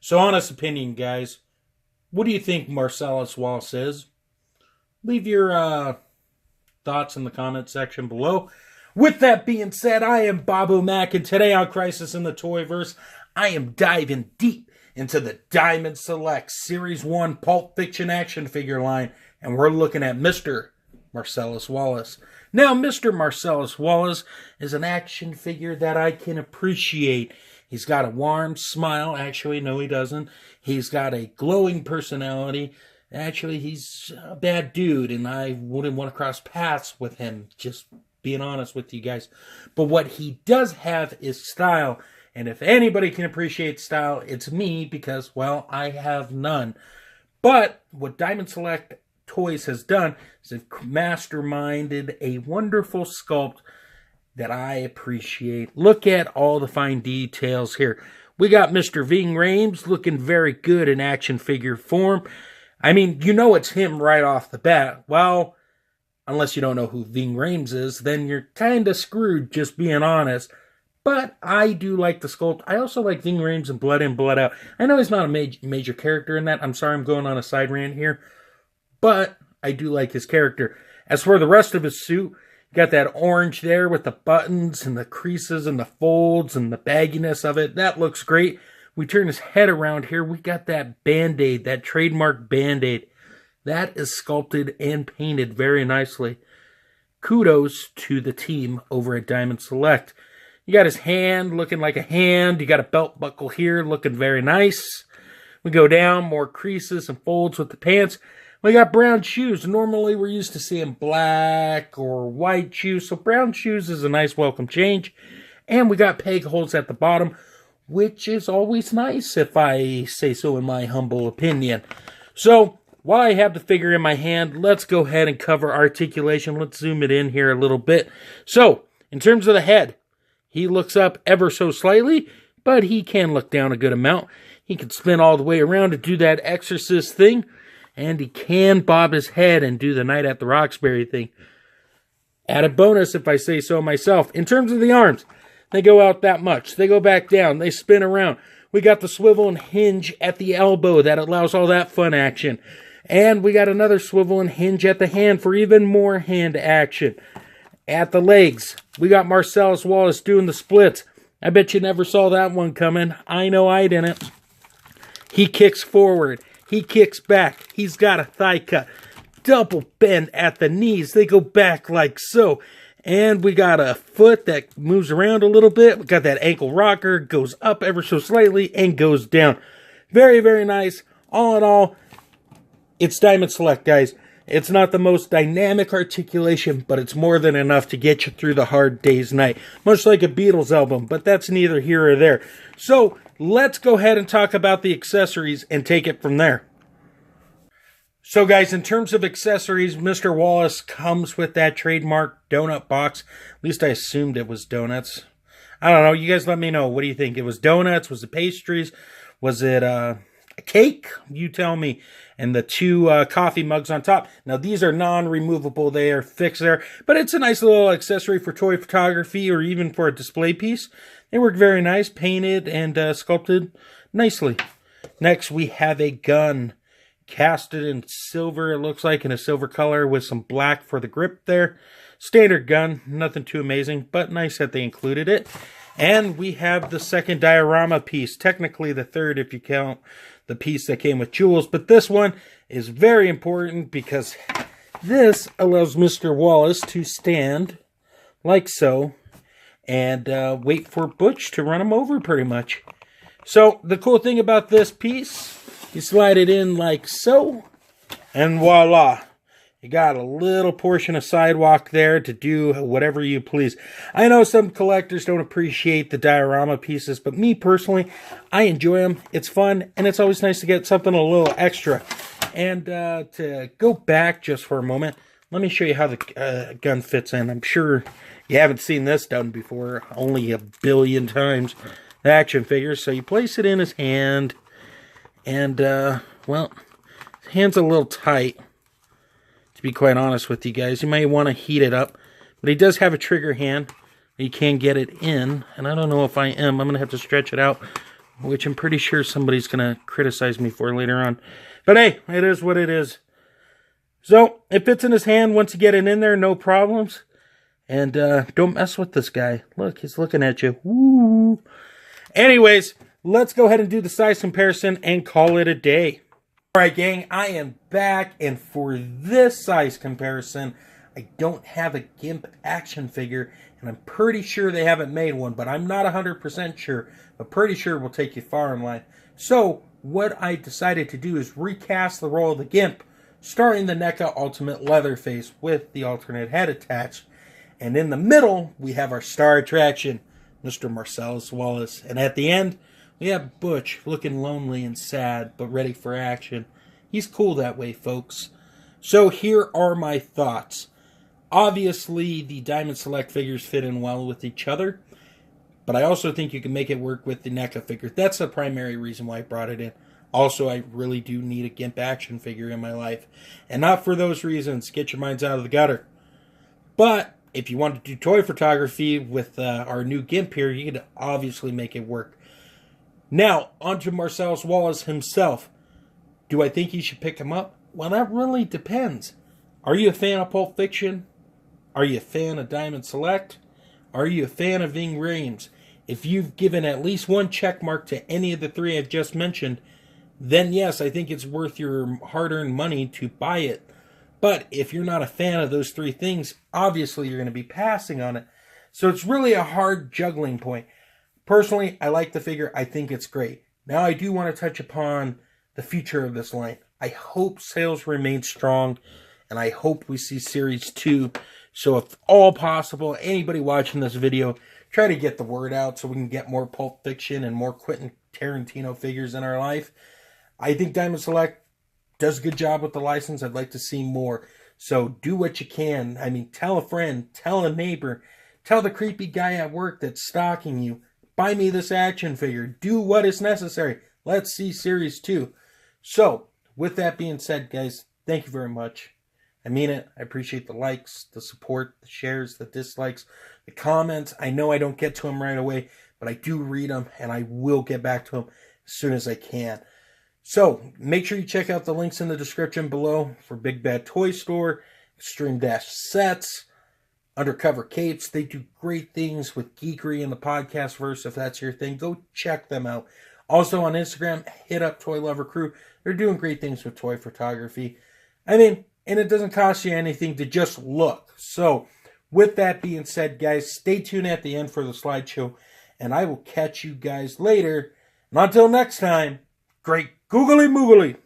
So, honest opinion, guys. What do you think Marsellus Wallace is? Leave your thoughts in the comment section below. With that being said, I am Babu Mac, and today on Crisis in the Toyverse, I am diving deep into the Diamond Select Series 1 Pulp Fiction action figure line, and we're looking at Mr. Marsellus Wallace. Now, Mr. Marsellus Wallace is an action figure that I can appreciate. He's got a warm smile. Actually, no, he doesn't. He's got a glowing personality. Actually, he's a bad dude, and I wouldn't want to cross paths with him, just being honest with you guys. But what he does have is style, and if anybody can appreciate style, it's me, because, well, I have none. But what Diamond Select Toys has done is they've masterminded a wonderful sculpt that I appreciate. Look at all the fine details here. We got Mr. Ving Rhames looking very good in action figure form. I mean, you know it's him right off the bat. Well, unless you don't know who Ving Rhames is, then you're kind of screwed, just being honest. But I do like the sculpt. I also like Ving Rhames in Blood In, Blood Out. I know he's not a major character in that. I'm sorry I'm going on a side rant here. But I do like his character. As for the rest of his suit, you got that orange there with the buttons and the creases and the folds and the bagginess of it. That looks great. We turn his head around here. We got that Band-Aid, that trademark Band-Aid. That is sculpted and painted very nicely. Kudos to the team over at Diamond Select. You got his hand looking like a hand. You got a belt buckle here looking very nice. We go down, more creases and folds with the pants. We got brown shoes. Normally, we're used to seeing black or white shoes, so brown shoes is a nice welcome change. And we got peg holes at the bottom, which is always nice, if I say so in my humble opinion. So, while I have the figure in my hand, let's go ahead and cover articulation. Let's zoom it in here a little bit. So, in terms of the head, he looks up ever so slightly, but he can look down a good amount. He can spin all the way around to do that exorcist thing. And he can bob his head and do the Night at the Roxbury thing. Added bonus, if I say so myself. In terms of the arms, they go out that much. They go back down. They spin around. We got the swivel and hinge at the elbow. That allows all that fun action. And we got another swivel and hinge at the hand for even more hand action. At the legs, we got Marsellus Wallace doing the splits. I bet you never saw that one coming. I know I didn't. He kicks forward. He kicks back. He's got a thigh cut. Double bend at the knees. They go back like so. And we got a foot that moves around a little bit. We got that ankle rocker. Goes up ever so slightly and goes down. Very, very nice. All in all, it's Diamond Select, guys. It's not the most dynamic articulation, but it's more than enough to get you through the hard day's night. Much like a Beatles album, but that's neither here or there. So, let's go ahead and talk about the accessories and take it from there. So guys, in terms of accessories, Mr. Wallace comes with that trademark donut box. At least I assumed it was donuts. I don't know. You guys let me know. What do you think? It was donuts? Was it pastries? Was it a cake? You tell me. And the two coffee mugs on top. Now, these are non-removable. They are fixed there. But it's a nice little accessory for toy photography or even for a display piece. They work very nice, painted and sculpted nicely. Next, we have a gun. Casted in silver, it looks like, in a silver color with some black for the grip there. Standard gun, nothing too amazing, but nice that they included it. And we have the second diorama piece, technically the third if you count the piece that came with jewels. But this one is very important because this allows Mr. Wallace to stand like so and wait for Butch to run him over pretty much. So the cool thing about this piece, you slide it in like so, and voila. You got a little portion of sidewalk there to do whatever you please. I know some collectors don't appreciate the diorama pieces, but me personally, I enjoy them. It's fun, and it's always nice to get something a little extra. And to go back just for a moment, let me show you how the gun fits in. I'm sure you haven't seen this done before, only a billion times. The action figure. So you place it in his hand, and, well, his hand's a little tight, to be quite honest with you guys. You might want to heat it up, but he does have a trigger hand. You can get it in, and I don't know if I am. I'm going to have to stretch it out which I'm pretty sure somebody's going to criticize me for later on. But hey, it is what it is. So, it fits in his hand once you get it in there, no problems. And don't mess with this guy. Look, he's looking at you. Woo. Anyways, let's go ahead and do the size comparison and call it a day. Alright gang, I am back, and for this size comparison, I don't have a GIMP action figure, and I'm pretty sure they haven't made one, but I'm not 100% sure, but pretty sure will take you far in life. So, what I decided to do is recast the role of the GIMP, starring the NECA Ultimate Leatherface with the alternate head attached. And in the middle, we have our star attraction, Mr. Marsellus Wallace. And at the end, we have Butch, looking lonely and sad, but ready for action. He's cool that way, folks. So here are my thoughts. Obviously, the Diamond Select figures fit in well with each other, but I also think you can make it work with the NECA figure. That's the primary reason why I brought it in. Also, I really do need a GIMP action figure in my life. And not for those reasons. Get your minds out of the gutter. But if you want to do toy photography with our new GIMP here, you can obviously make it work. Now, on to Marsellus Wallace himself. Do I think you should pick him up? Well, that really depends. Are you a fan of Pulp Fiction? Are you a fan of Diamond Select? Are you a fan of Ving Rhames? If you've given at least one check mark to any of the three I've just mentioned, then yes, I think it's worth your hard-earned money to buy it. But if you're not a fan of those three things, obviously you're going to be passing on it. So it's really a hard juggling point. Personally, I like the figure. I think it's great. Now I do want to touch upon the future of this line. I hope sales remain strong, and I hope we see Series 2. So if all possible, anybody watching this video, try to get the word out so we can get more Pulp Fiction and more Quentin Tarantino figures in our life. I think Diamond Select does a good job with the license. I'd like to see more. So do what you can. I mean, tell a friend, tell a neighbor, tell the creepy guy at work that's stalking you, buy me this action figure. Do what is necessary. Let's see Series 2. So, with that being said, guys, thank you very much. I mean it. I appreciate the likes, the support, the shares, the dislikes, the comments. I know I don't get to them right away, but I do read them, and I will get back to them as soon as I can. So, make sure you check out the links in the description below for Big Bad Toy Store, Extreme Dash Sets, Undercover Capes. They do great things with geekery in the podcast verse. If that's your thing, go check them out. Also on Instagram, hit up Toy Lover Crew. They're doing great things with toy photography. I mean, and it doesn't cost you anything to just look. So, with that being said, guys, stay tuned at the end for the slideshow, and I will catch you guys later. And until next time, great googly moogly.